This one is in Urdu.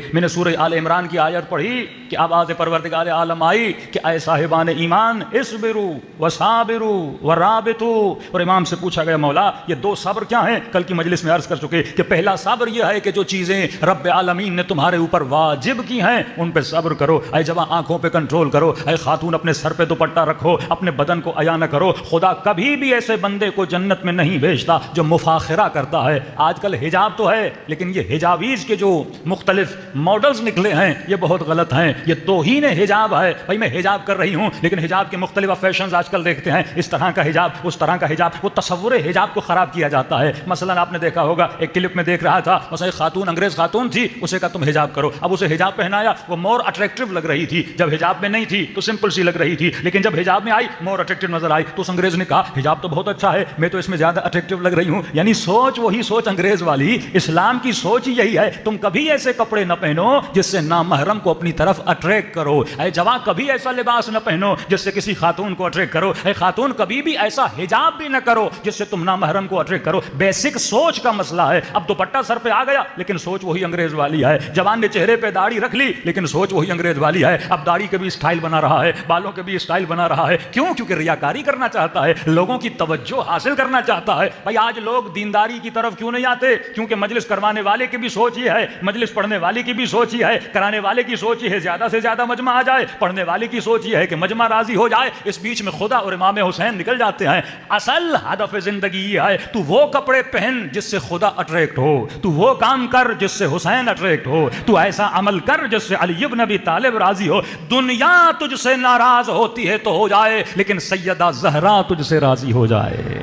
میں نے سورہ آل عمران کی آیت پڑھی کہ آواز پروردگار عالم آئی کہ اے صاحبان ایمان اصبروا وصابروا ورابطوا، اور امام سے پوچھا گیا مولا یہ دو صبر کیا ہیں؟ کل کی مجلس میں عرض کر چکے کہ پہلا صبر یہ ہے کہ جو چیزیں رب عالمین نے تمہارے اوپر واجب کی ہیں ان پہ صبر کرو، اے جوان آنکھوں پہ کنٹرول کرو، اے خاتون اپنے سر پہ دوپٹہ رکھو، اپنے بدن کو عیاں نہ کرو۔ خدا کبھی بھی ایسے بندے کو جنت میں نہیں بھیجتا جو مفاخرہ کرتا ہے۔ آج کل حجاب تو ہے لیکن یہ حجابیز کے جو مختلف ماڈلز نکلے ہیں یہ بہت غلط ہیں، یہ توہین حجاب ہے۔ بھائی میں حجاب کر رہی ہوں لیکن حجاب کے مختلف فیشنز آج کل دیکھتے ہیں، اس طرح کا حجاب اس طرح کا حجاب، وہ تصور حجاب کو خراب کیا جاتا ہے۔ مثلا آپ نے دیکھا ہوگا ایک کلپ میں دیکھ رہا تھا، مثلا ایک خاتون انگریز خاتون تھی، اسے کہا تم حجاب کرو، اب اسے حجاب پہنایا، وہ مور اٹریکٹیو لگ رہی تھی، جب حجاب میں نہیں تھی تو سمپل سی لگ رہی تھی، لیکن جب حجاب میں آئی مور اٹریکٹیو نظر آئی تو اس انگریز نے کہا حجاب تو بہت اچھا ہے، میں تو اس میں زیادہ اٹریکٹیو لگ رہی ہوں۔ یعنی سوچ وہی سوچ انگریز والی، اسلام کی سوچ یہی ہے تم کبھی ایسے کپڑے نہ پہنو جس سے نامحرم کو اپنی طرف اٹریکٹ کرو۔ اے جوان کبھی ایسا لباس نہ پہنو جس سے کسی خاتون کو اٹریکٹ کرو، اے خاتون کبھی بھی ایسا حجاب بھی نہ کرو جس سے تم نامحرم کو اٹریکٹ کرو۔ بیسک سوچ کا مسئلہ ہے۔ اب دوپٹہ سر پہ آ گیا لیکن سوچ وہی انگریز والی ہے، جوان نے چہرے پہ داڑھی رکھ لی لیکن سوچ وہی انگریز والی ہے۔ اب داڑھی کے بھی اسٹائل بنا رہا ہے، بالوں کے بھی اسٹائل بنا رہا ہے، کیوں؟ کیونکہ ریاکاری کرنا چاہتا ہے، لوگوں کی توجہ حاصل کرنا چاہتا ہے۔ بھائی آج لوگ دینداری کی طرف کیوں نہیں آتے؟ کیونکہ مجلس کروانے والے کی بھی سوچ یہ ہے، مجلس پڑھنے والے کی بھی سوچ یہ ہے، کرانے والے کی سوچ یہ ہے زیادہ سے زیادہ مجمع آ جائے، پڑھنے والے کی سوچ یہ ہے کہ مجمع راضی ہو جائے، اس بیچ میں خدا اور امام حسین نکل جاتے ہیں۔ اصل ہدف زندگی یہ ہے تو وہ کپڑے پہن جس سے خدا اٹریکٹ ہو، تو وہ کام کر جس سے حسین اٹریکٹ ہو، تو ایسا عمل کر جس سے علی ابن ابی طالب راضی ہو۔ دنیا تجھ سے ناراض ہوتی ہے تو ہو جائے لیکن سیدہ زہرا تجھ سے راضی ہو جائے۔